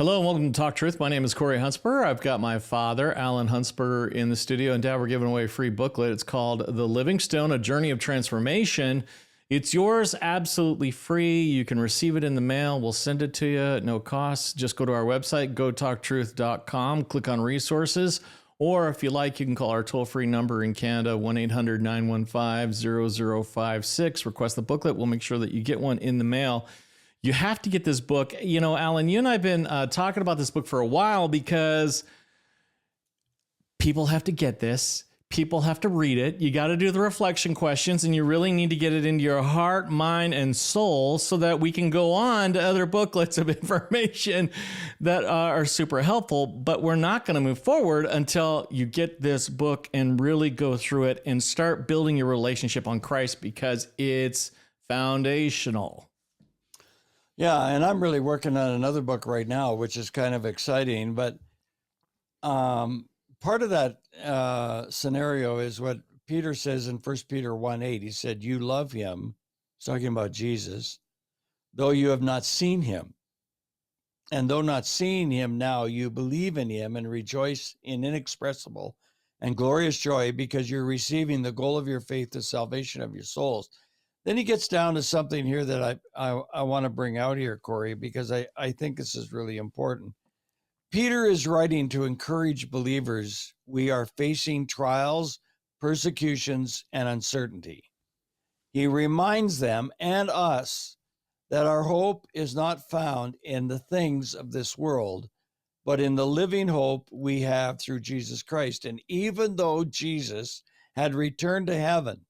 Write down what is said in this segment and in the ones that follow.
Hello and welcome to Talk Truth. My name is Corey Huntsberger. I've got my father, Alan Huntsberger, in the studio. And Dad, we're giving away a free booklet. It's called The Living Stone, A Journey of Transformation. It's yours absolutely free. You can receive it in the mail. We'll send it to you at no cost. Just go to our website, gotalktruth.com, click on resources. Or if you like, you can call our toll-free number in Canada, 1-800-915-0056. Request the booklet. We'll make sure that you get one in the mail. You have to get this book. You know, Alan, you and I have been talking about this book for a while because people have to get this. People have to read it. You got to do the reflection questions, and you really need to get it into your heart, mind, and soul so that we can go on to other booklets of information that are super helpful. But we're not going to move forward until you get this book and really go through it and start building your relationship on Christ, because it's foundational. Yeah, and I'm really working on another book right now, which is kind of exciting. But part of that scenario is what Peter says in 1 Peter 1:8. He said, you love him, he's talking about Jesus, though you have not seen him. And though not seeing him now, you believe in him and rejoice in inexpressible and glorious joy because you're receiving the goal of your faith, the salvation of your souls. Then he gets down to something here that I want to bring out here, Corey, because I think this is really important. Peter is writing to encourage believers. We are facing trials, persecutions, and uncertainty. He reminds them and us that our hope is not found in the things of this world, but in the living hope we have through Jesus Christ. And even though Jesus had returned to heaven,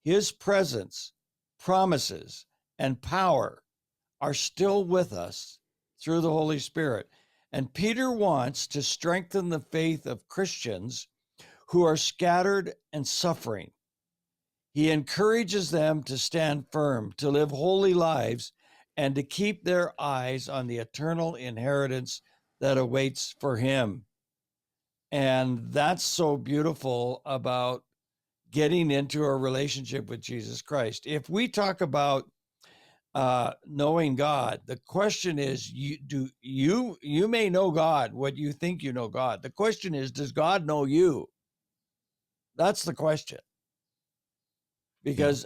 his presence, promises, and power are still with us through the Holy Spirit. And Peter wants to strengthen the faith of Christians who are scattered and suffering. He encourages them to stand firm, to live holy lives, and to keep their eyes on the eternal inheritance that awaits for him. And that's so beautiful about getting into a relationship with Jesus Christ. If we talk about knowing God, the question is, you may know God, what you think you know God. The question is, does God know you? That's the question. Because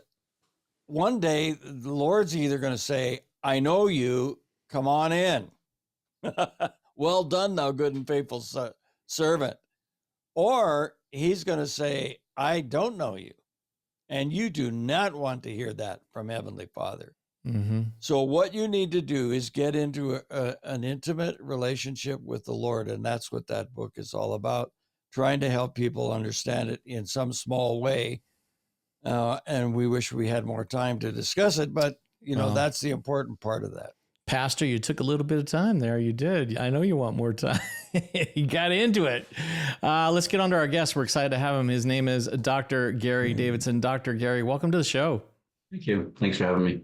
one day the Lord's either going to say, I know you, come on in. Well done, thou good and faithful servant. Or he's going to say, I don't know you. And you do not want to hear that from Heavenly Father. Mm-hmm. So what you need to do is get into an intimate relationship with the Lord. And that's what that book is all about, trying to help people understand it in some small way. And we wish we had more time to discuss it, but that's the important part of that. Pastor, you took a little bit of time there. You did. I know you want more time. You got into it. Let's get on to our guest. We're excited to have him. His name is Dr. Gary Davidson. Dr. Gary, welcome to the show. Thank you. Thanks for having me.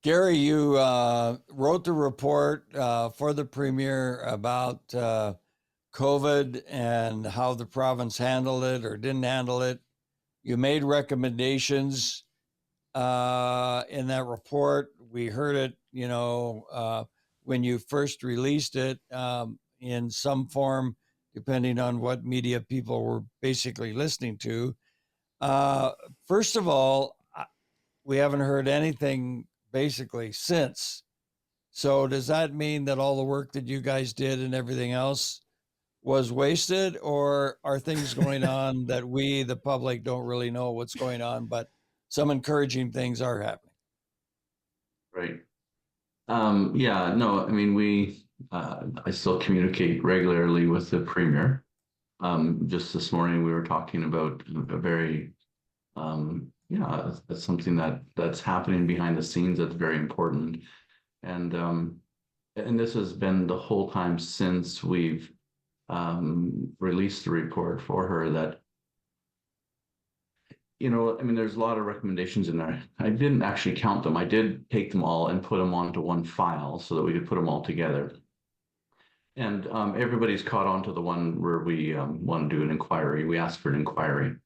Gary, you wrote the report for the Premier about COVID and how the province handled it or didn't handle it. You made recommendations in that report. We heard it, when you first released it in some form, depending on what media people were basically listening to. First of all, we haven't heard anything basically since. So does that mean that all the work that you guys did and everything else was wasted, or are things going on that we, the public, don't really know what's going on, but some encouraging things are happening? Right. I still communicate regularly with the Premier. Just this morning, we were talking about a very, that's something that's happening behind the scenes that's very important. And this has been the whole time since we've released the report for her that, there's a lot of recommendations in there. I didn't actually count them. I did take them all and put them onto one file so that we could put them all together. And everybody's caught on to the one where we want to do an inquiry. We asked for an inquiry.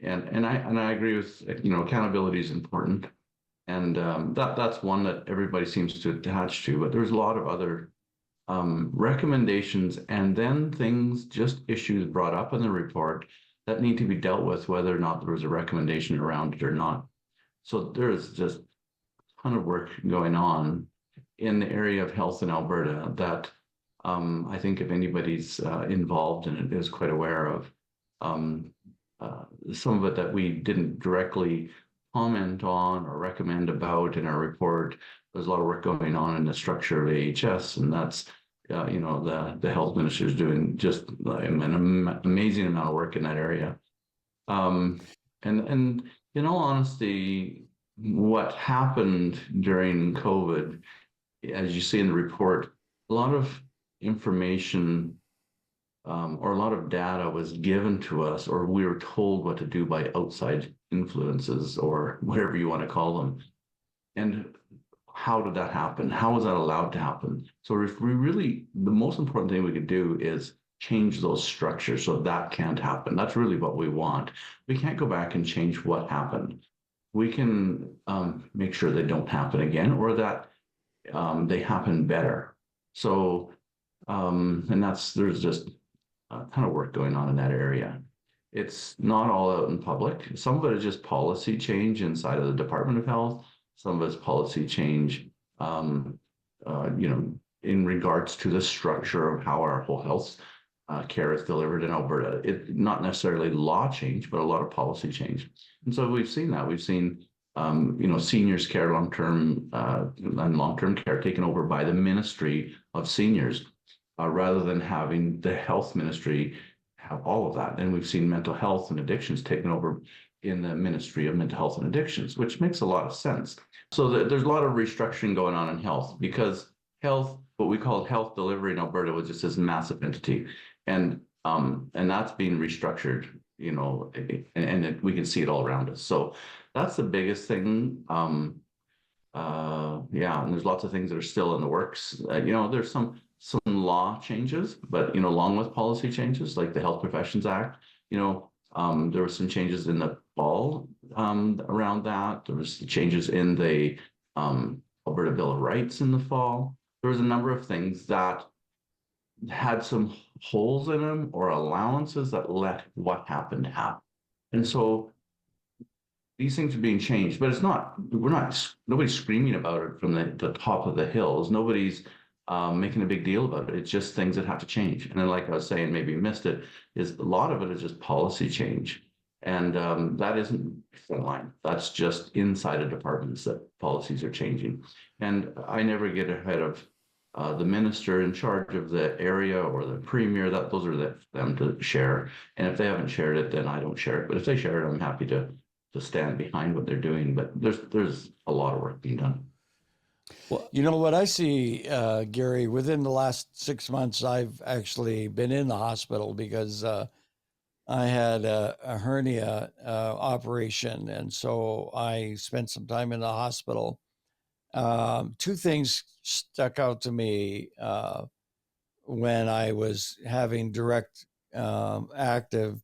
And I agree with, accountability is important. And that's one that everybody seems to attach to, but there's a lot of other recommendations, and then things, just issues brought up in the report that need to be dealt with, whether or not there was a recommendation around it or not. So there's just a ton of work going on in the area of health in Alberta that I think if anybody's involved in it is quite aware of. Um, some of it that we didn't directly comment on or recommend about in our report. There's a lot of work going on in the structure of AHS, and that's the health minister is doing just an amazing amount of work in that area. And in all honesty, what happened during COVID, as you see in the report, a lot of information or a lot of data was given to us, or we were told what to do by outside influences, or whatever you want to call them. And how did that happen? How was that allowed to happen? So if we really, the most important thing we could do is change those structures so that can't happen. That's really what we want. We can't go back and change what happened. We can make sure they don't happen again, or that they happen better. So, and there's just a ton of work going on in that area. It's not all out in public. Some of it is just policy change inside of the Department of Health. Some of it's policy change, in regards to the structure of how our whole health care is delivered in Alberta. It not necessarily law change, but a lot of policy change. And so we've seen that. We've seen, seniors care, long-term and long-term care taken over by the Ministry of Seniors, rather than having the health ministry have all of that. And we've seen mental health and addictions taken over in the Ministry of Mental Health and Addictions, which makes a lot of sense. So there's a lot of restructuring going on in health, because health, what we call health delivery in Alberta, was just this massive entity. And that's being restructured, and we can see it all around us. So that's the biggest thing. And there's lots of things that are still in the works. There's some law changes, but along with policy changes like the Health Professions Act, there were some changes in the fall around that. There was changes in the Alberta Bill of Rights in the fall. There was a number of things that had some holes in them or allowances that let what happened happen. And so these things are being changed, but nobody's screaming about it from the top of the hills. Nobody's making a big deal about it. It's just things that have to change. And then, like I was saying, maybe you missed it, is a lot of it is just policy change. And that isn't frontline. That's just inside of departments that policies are changing. And I never get ahead of the minister in charge of the area or the premier. Those are them to share. And if they haven't shared it, then I don't share it. But if they share it, I'm happy to stand behind what they're doing. But there's a lot of work being done. Well, what I see, Gary, within the last 6 months, I've actually been in the hospital because I had a hernia operation. And so I spent some time in the hospital. Two things stuck out to me when I was having direct active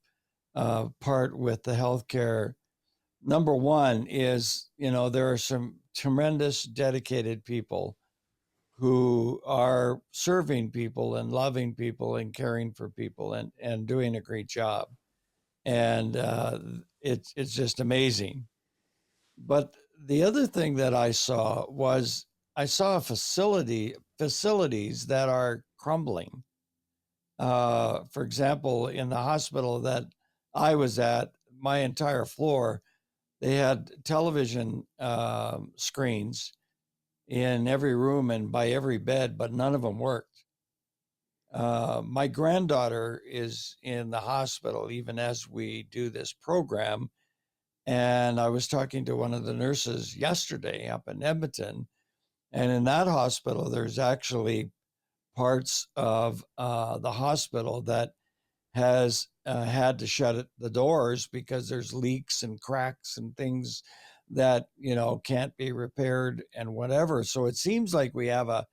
part with the healthcare. Number one is, there are some tremendous dedicated people who are serving people and loving people and caring for people and doing a great job. And it's just amazing. But the other thing that I saw was facilities that are crumbling. For example, in the hospital that I was at, my entire floor, they had television screens in every room and by every bed, but none of them worked. My granddaughter is in the hospital even as we do this program. And I was talking to one of the nurses yesterday up in Edmonton. And in that hospital, there's actually parts of the hospital that has had to shut the doors because there's leaks and cracks and things that, can't be repaired and whatever. So it seems like we have a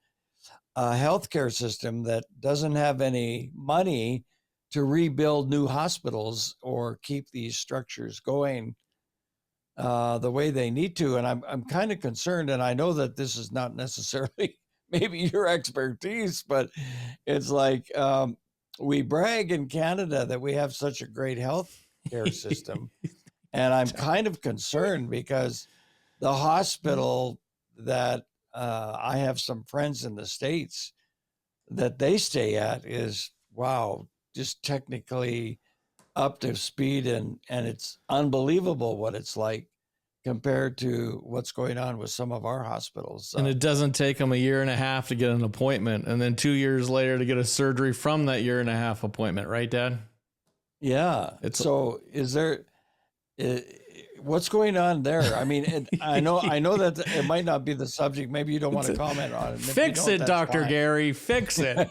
healthcare system that doesn't have any money to rebuild new hospitals or keep these structures going the way they need to. And I'm kind of concerned, and I know that this is not necessarily maybe your expertise, but it's like we brag in Canada that we have such a great health care system. And I'm kind of concerned because the hospital that I have some friends in the States that they stay at is, wow, just technically up to speed, and it's unbelievable what it's like compared to what's going on with some of our hospitals. And it doesn't take them a year and a half to get an appointment, and then 2 years later to get a surgery from that year and a half appointment, right, Dad? Yeah. So is there, what's going on there? I mean, I know that it might not be the subject. Maybe you don't want to comment on it. Fix it, Dr. Gary. Fix it.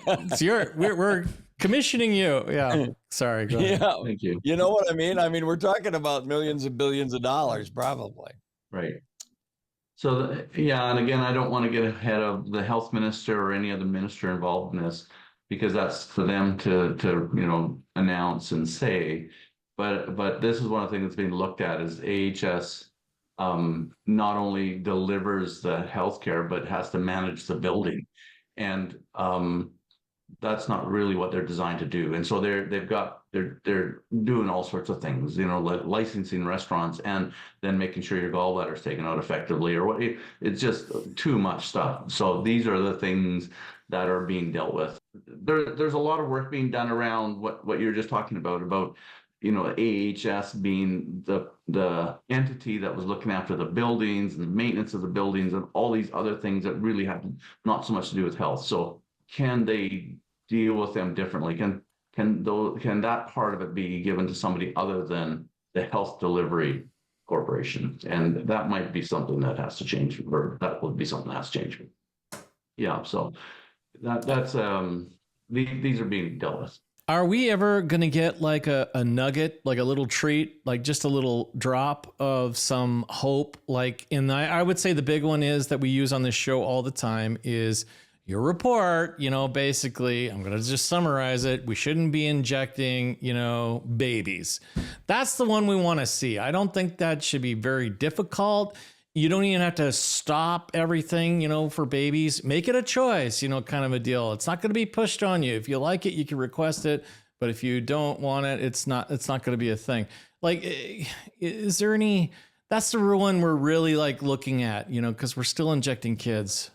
We're commissioning you. Yeah. Sorry. Go ahead. Yeah. Thank you. You know what I mean? I mean, we're talking about millions and billions of dollars, probably. Right. So, yeah, and again, I don't want to get ahead of the health minister or any other minister involved in this, because that's for them to announce and say. But this is one of the things that's being looked at is AHS not only delivers the healthcare, but has to manage the building. And that's not really what they're designed to do. And so they're doing all sorts of things, like licensing restaurants and then making sure your gallbladder is taken out effectively, or what. It's just too much stuff. So these are the things that are being dealt with. There's a lot of work being done around what you're just talking about AHS being the entity that was looking after the buildings and the maintenance of the buildings and all these other things that really have not so much to do with health. So can they deal with them differently? Can that part of it be given to somebody other than the health delivery corporation? And that might be something that has to change, or that would be something that has to change. Yeah, so that's these are being dealt with. Are we ever going to get like a nugget, like a little treat, like just a little drop of some hope? Like I would say the big one is that we use on this show all the time is your report, basically, I'm going to just summarize it. We shouldn't be injecting, babies. That's the one we want to see. I don't think that should be very difficult. You don't even have to stop everything, for babies. Make it a choice, kind of a deal. It's not going to be pushed on you. If you like it, you can request it. But if you don't want it, it's not going to be a thing. Like, is there any, that's the one we're really like looking at, because we're still injecting kids.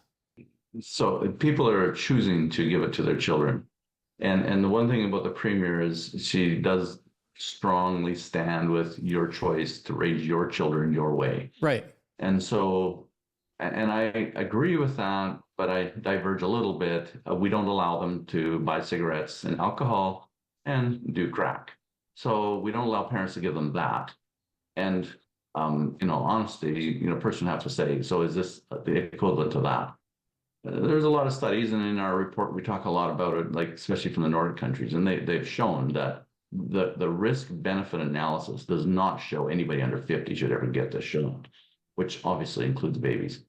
So people are choosing to give it to their children. And the one thing about the premier is she does strongly stand with your choice to raise your children your way. Right. And so, and I agree with that, but I diverge a little bit. We don't allow them to buy cigarettes and alcohol and do crack. So we don't allow parents to give them that. And, honestly, a person have to say, so is this the equivalent to that? There's a lot of studies, and in our report, we talk a lot about it, like especially from the Nordic countries, and they've shown that the risk-benefit analysis does not show anybody under 50 should ever get this shown, which obviously includes babies.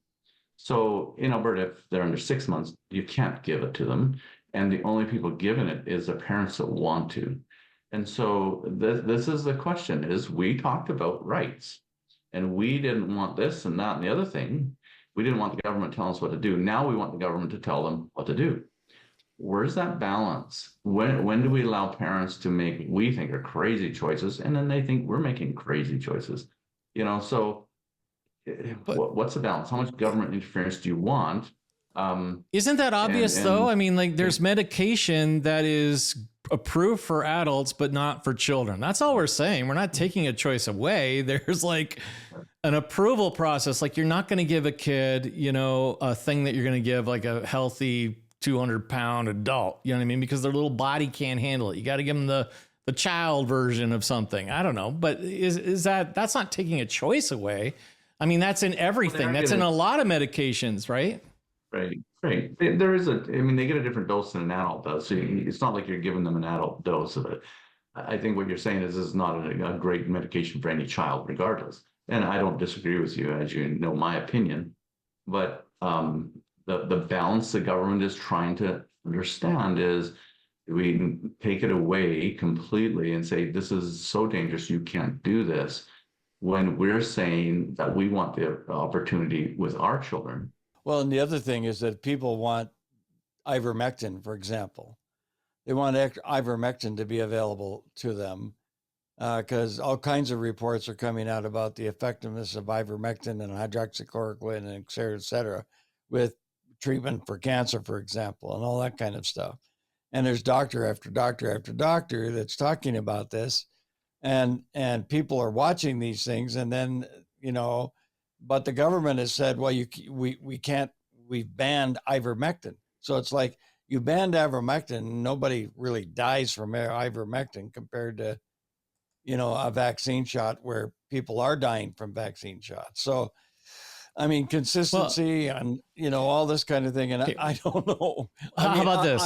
So in Alberta, if they're under 6 months, you can't give it to them, and the only people giving it is the parents that want to. And so this is the question: is we talked about rights, and we didn't want this and that and the other thing. We didn't want the government telling us what to do. Now we want the government to tell them what to do. Where's that balance? When do we allow parents to make, we think, are crazy choices, and then they think we're making crazy choices? So what's the balance? How much government interference do you want? Isn't that obvious, though? I mean, like, there's medication that is approved for adults, but not for children. That's all we're saying. We're not taking a choice away. There's like an approval process. Like, you're not going to give a kid, a thing that you're going to give like a healthy 200-pound adult, you know what I mean? Because their little body can't handle it. You got to give them the child version of something. I don't know. But that's not taking a choice away. I mean, that's in everything. That's in a lot of medications, right? Right. There is they get a different dose than an adult does. So it's not like you're giving them an adult dose of it. I think what you're saying is this is not a great medication for any child, regardless. And I don't disagree with you, as you know my opinion. But the balance the government is trying to understand is we take it away completely and say, this is so dangerous, you can't do this, when we're saying that we want the opportunity with our children. Well, and the other thing is that people want ivermectin, for example. They want ivermectin to be available to them because all kinds of reports are coming out about the effectiveness of ivermectin and hydroxychloroquine and et cetera, with treatment for cancer, for example, and all that kind of stuff. And there's doctor after doctor after doctor that's talking about this, and people are watching these things, and then but the government has said, well, we can't, we've banned ivermectin. So it's like you banned ivermectin, nobody really dies from ivermectin compared to a vaccine shot where people are dying from vaccine shots. So I mean, consistency and all this kind of thing, and I don't know. How about this?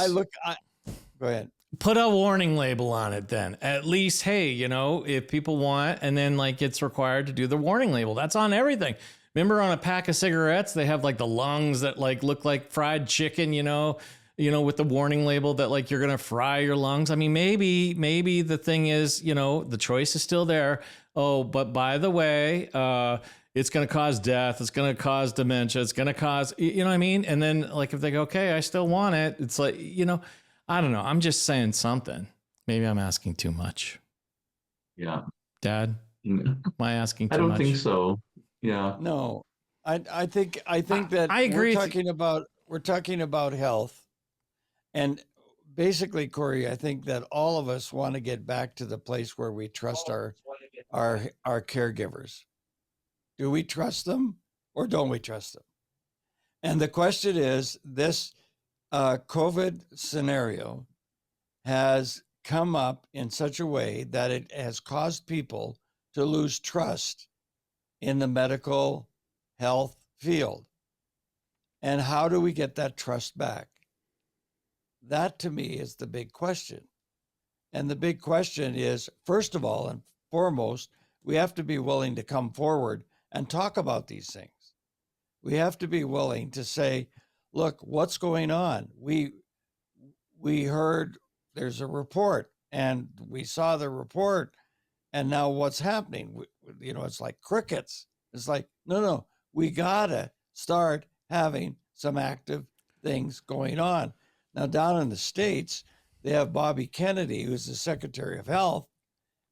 Go ahead. Put a warning label on it then. At least, hey, if people want, and then like it's required to do the warning label. That's on everything. Remember on a pack of cigarettes, they have like the lungs that like look like fried chicken, with the warning label that like you're going to fry your lungs. I mean, maybe the thing is, the choice is still there. Oh, but by the way, it's going to cause death. It's going to cause dementia. It's going to cause, what I mean? And then like, if they go, okay, I still want it. It's like, I don't know. I'm just saying something. Maybe I'm asking too much. Yeah. Dad, am I asking too much? I don't think so. Yeah. No, I think that I agree. We're talking about health, and basically, Corey, I think that all of us want to get back to the place where we trust our caregivers. Do we trust them or don't we trust them? And the question is, this COVID scenario has come up in such a way that it has caused people to lose trust in the medical health field. And how do we get that trust back? That to me is the big question. And the big question is, first of all and foremost, we have to be willing to come forward and talk about these things. We have to be willing to say, look, what's going on? We heard there's a report and we saw the report, and now what's happening? It's like crickets. It's like, no, we gotta start having some active things going on. Now down in the States, they have Bobby Kennedy, who's the Secretary of Health,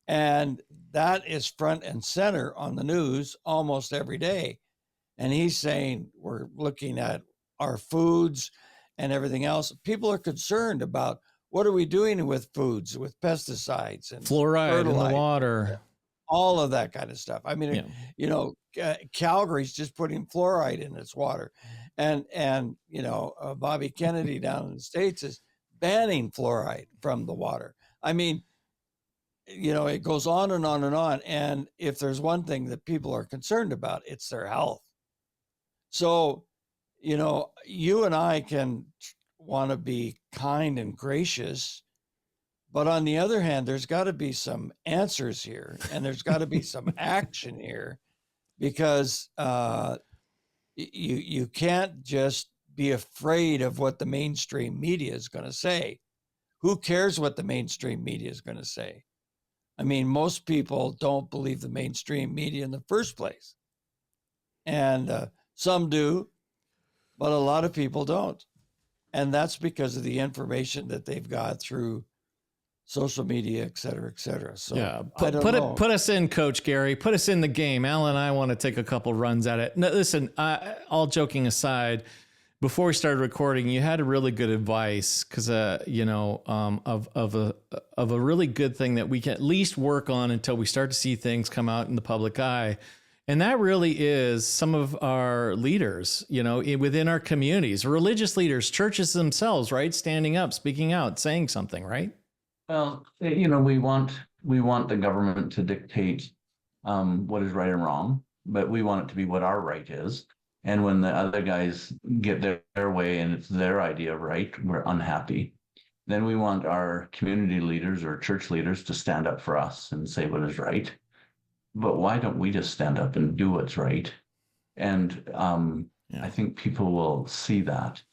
and that is front and center on the news almost every day. And he's saying we're looking at our foods and everything else. People are concerned about what are we doing with foods, with pesticides and fluoride in the water, all of that kind of stuff. I mean, Calgary's just putting fluoride in its water, and Bobby Kennedy down in the States is banning fluoride from the water. I mean, it goes on and on and on. And if there's one thing that people are concerned about, it's their health. So, you and I can want to be kind and gracious, but on the other hand, there's got to be some answers here, and there's got to be some action here, because you can't just be afraid of what the mainstream media is going to say. Who cares what the mainstream media is going to say? I mean, most people don't believe the mainstream media in the first place, and some do, but a lot of people don't. And that's because of the information that they've got through social media, et cetera, et cetera. So yeah, put us in, Coach Gary. Put us in the game. Al and I want to take a couple runs at it. No, listen, all joking aside, before we started recording, you had a really good advice because of a really good thing that we can at least work on until we start to see things come out in the public eye. And that really is some of our leaders, within our communities, religious leaders, churches themselves, right? Standing up, speaking out, saying something, right? Well, we want the government to dictate what is right and wrong, but we want it to be what our right is. And when the other guys get their way and it's their idea of right, we're unhappy. Then we want our community leaders or church leaders to stand up for us and say what is right. But why don't we just stand up and do what's right? And I think people will see that,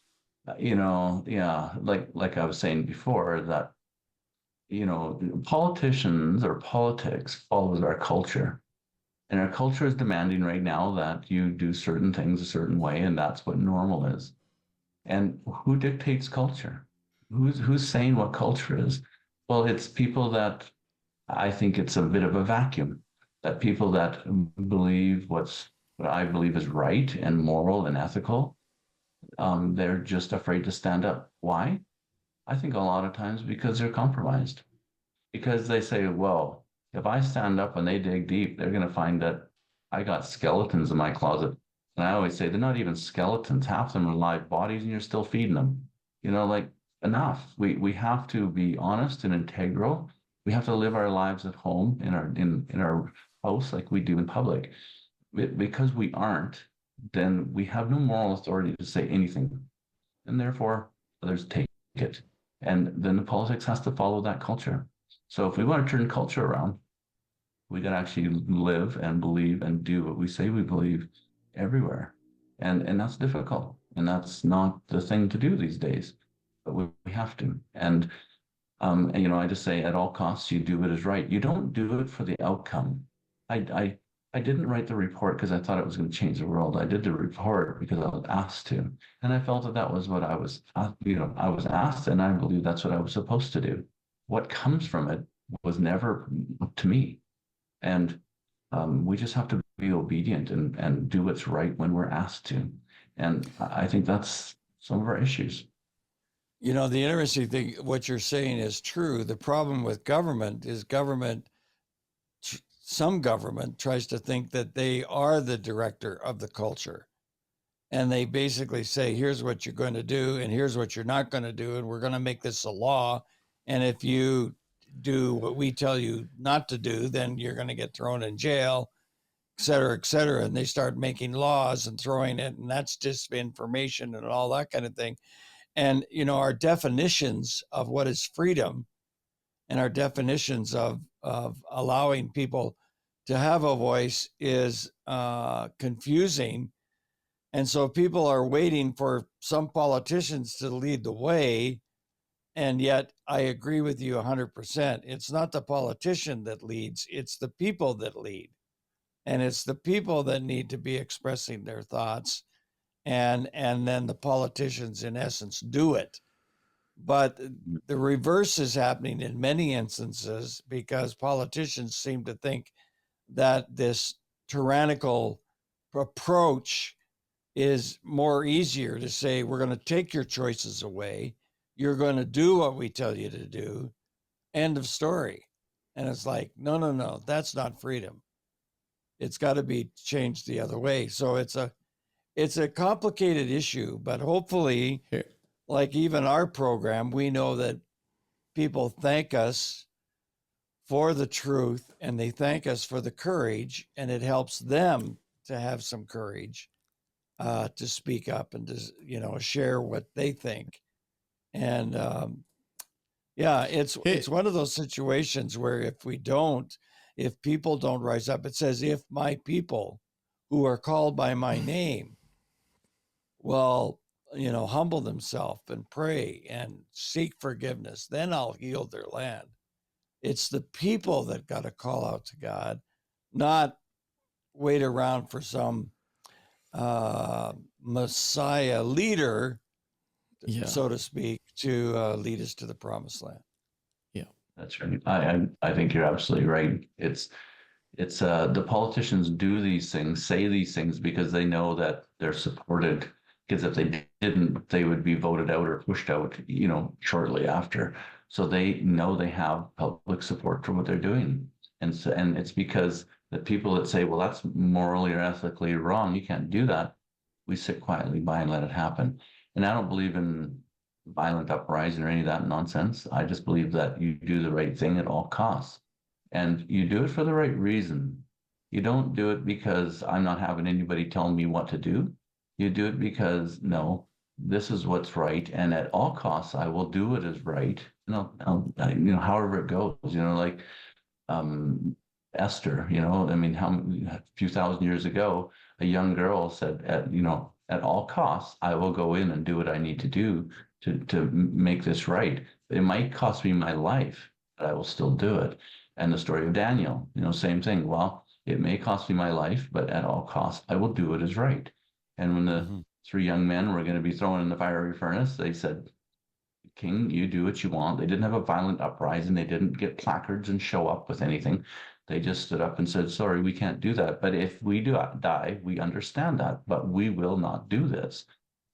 like I was saying before, that, politicians or politics follows our culture. And our culture is demanding right now that you do certain things a certain way, and that's what normal is. And who dictates culture? Who's saying what culture is? Well, it's people that I think it's a bit of a vacuum. That people that believe what I believe is right and moral and ethical, they're just afraid to stand up. Why? I think a lot of times because they're compromised. Because they say, well, if I stand up and they dig deep, they're going to find that I got skeletons in my closet. And I always say they're not even skeletons. Half of them are live bodies and you're still feeding them. Like enough. We have to be honest and integral. We have to live our lives at home in our house like we do in public. Because we aren't, then we have no moral authority to say anything. And therefore others take it. And then the politics has to follow that culture. So if we want to turn culture around, we got to actually live and believe and do what we say we believe everywhere. And that's difficult. And that's not the thing to do these days. But we have to. And I just say at all costs, you do what is right. You don't do it for the outcome. I didn't write the report because I thought it was going to change the world. I did the report because I was asked to. And I felt that was what I was asked, and I believe that's what I was supposed to do. What comes from it was never up to me. And we just have to be obedient and do what's right when we're asked to. And I think that's some of our issues. The interesting thing, what you're saying is true. The problem with government is some government tries to think that they are the director of the culture. And they basically say, here's what you're going to do, and here's what you're not going to do. And we're going to make this a law. And if you do what we tell you not to do, then you're going to get thrown in jail, et cetera, et cetera. And they start making laws and throwing it. And that's disinformation and all that kind of thing. And, our definitions of what is freedom and our definitions of allowing people to have a voice is confusing. And so people are waiting for some politicians to lead the way. And yet I agree with you 100%. It's not the politician that leads, it's the people that lead. And it's the people that need to be expressing their thoughts. And then the politicians, in essence, do it. But the reverse is happening in many instances because politicians seem to think that this tyrannical approach is more easier to say, we're going to take your choices away. You're going to do what we tell you to do. End of story. And it's like, no, that's not freedom. It's got to be changed the other way. So it's a complicated issue, but hopefully, like even our program, we know that people thank us for the truth and they thank us for the courage, and it helps them to have some courage to speak up and to share what they think. And it's one of those situations where if people don't rise up, it says, if my people who are called by my name will humble themselves and pray and seek forgiveness, then I'll heal their land. It's the people that got to call out to God, not wait around for some Messiah leader, so to speak, to lead us to the promised land. Yeah, that's right. I think you're absolutely right. It's the politicians do these things, say these things because they know that they're supported. Because if they didn't, they would be voted out or pushed out, shortly after. So they know they have public support for what they're doing. And it's because the people that say, well, that's morally or ethically wrong, you can't do that, we sit quietly by and let it happen. And I don't believe in violent uprising or any of that nonsense. I just believe that you do the right thing at all costs. And you do it for the right reason. You don't do it because I'm not having anybody telling me what to do. You do it because, no, this is what's right. And at all costs, I will do what is right. However it goes, like Esther, a few thousand years ago, a young girl said, at all costs, I will go in and do what I need to do to make this right. It might cost me my life, but I will still do it. And the story of Daniel, same thing. Well, It may cost me my life, but at all costs, I will do what is right. And when the three young men were going to be thrown in the fiery furnace, they said, King, you do what you want. They didn't have a violent uprising. They didn't get placards and show up with anything. They just stood up and said, sorry, we can't do that. But if we do die, we understand that, but we will not do this.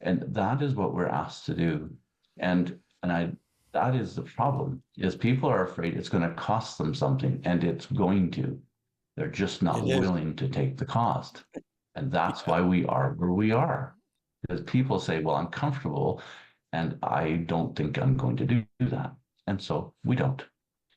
And that is what we're asked to do. And that is the problem, is people are afraid it's going to cost them something, and it's going to. They're just not willing to take the cost. And that's why we are where we are. Because people say, well, I'm comfortable, and I don't think I'm going to do that. And so we don't.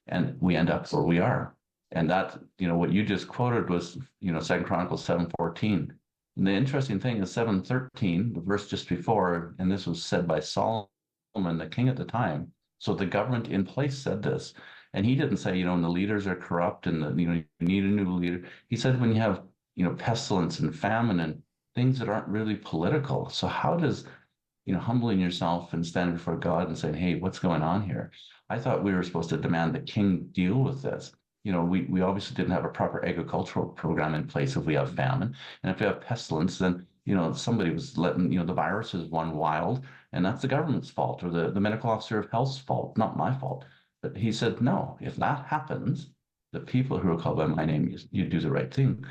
And we end up where we are. And that, what you just quoted was, 2 Chronicles 7:14. And the interesting thing is 7:13, the verse just before, and this was said by Solomon, the king at the time. So the government in place said this. And he didn't say, and the leaders are corrupt and, you need a new leader. He said, when you have, pestilence and famine and things that aren't really political. So how does, humbling yourself and standing before God and saying, hey, what's going on here? I thought we were supposed to demand the king deal with this. We obviously didn't have a proper agricultural program in place if we have famine. And if we have pestilence, then, somebody was letting, the viruses run wild, and that's the government's fault, or the medical officer of health's fault, not my fault. But he said, no, if that happens, the people who are called by my name, you do the right thing.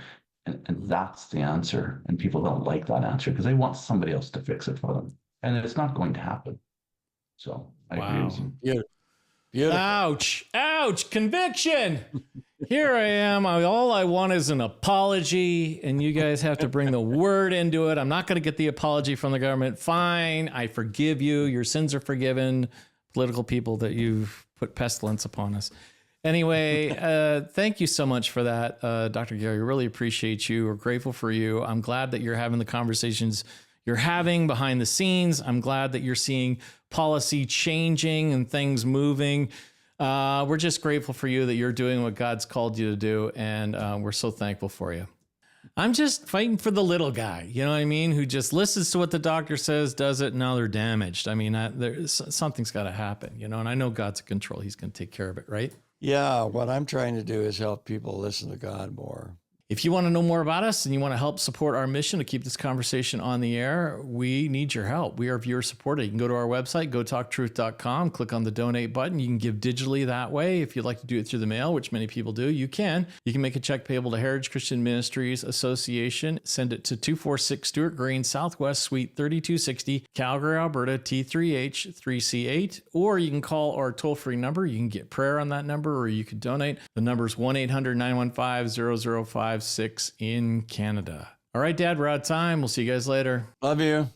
And that's the answer. And people don't like that answer because they want somebody else to fix it for them. And it's not going to happen. So I agree with you. Beautiful. Ouch, conviction. Here I am. All I want is an apology, and you guys have to bring the word into it. I'm not going to get the apology from the government. Fine, I forgive you. Your sins are forgiven. Political people that you've put pestilence upon us. Anyway, thank you so much for that, Dr. Gary. Really appreciate you. We're grateful for you. I'm glad that you're having the conversations you're having behind the scenes. I'm glad that you're seeing policy changing and things moving. We're just grateful for you that you're doing what God's called you to do, and we're so thankful for you. I'm just fighting for the little guy, you know what I mean, who just listens to what the doctor says, does it, and now they're damaged. I mean, something's got to happen, and I know God's in control. He's going to take care of it, right? Yeah, what I'm trying to do is help people listen to God more. If you want to know more about us and you want to help support our mission to keep this conversation on the air, we need your help. We are viewer supported. You can go to our website, gotalktruth.com, click on the donate button. You can give digitally that way. If you'd like to do it through the mail, which many people do, you can. You can make a check payable to Heritage Christian Ministries Association. Send it to 246 Stewart Green, Southwest Suite 3260, Calgary, Alberta, T3H3C8. Or you can call our toll-free number. You can get prayer on that number, or you could donate. The number is 1-800-915-0056 in Canada. All right, Dad, we're out of time. We'll see you guys later. Love you.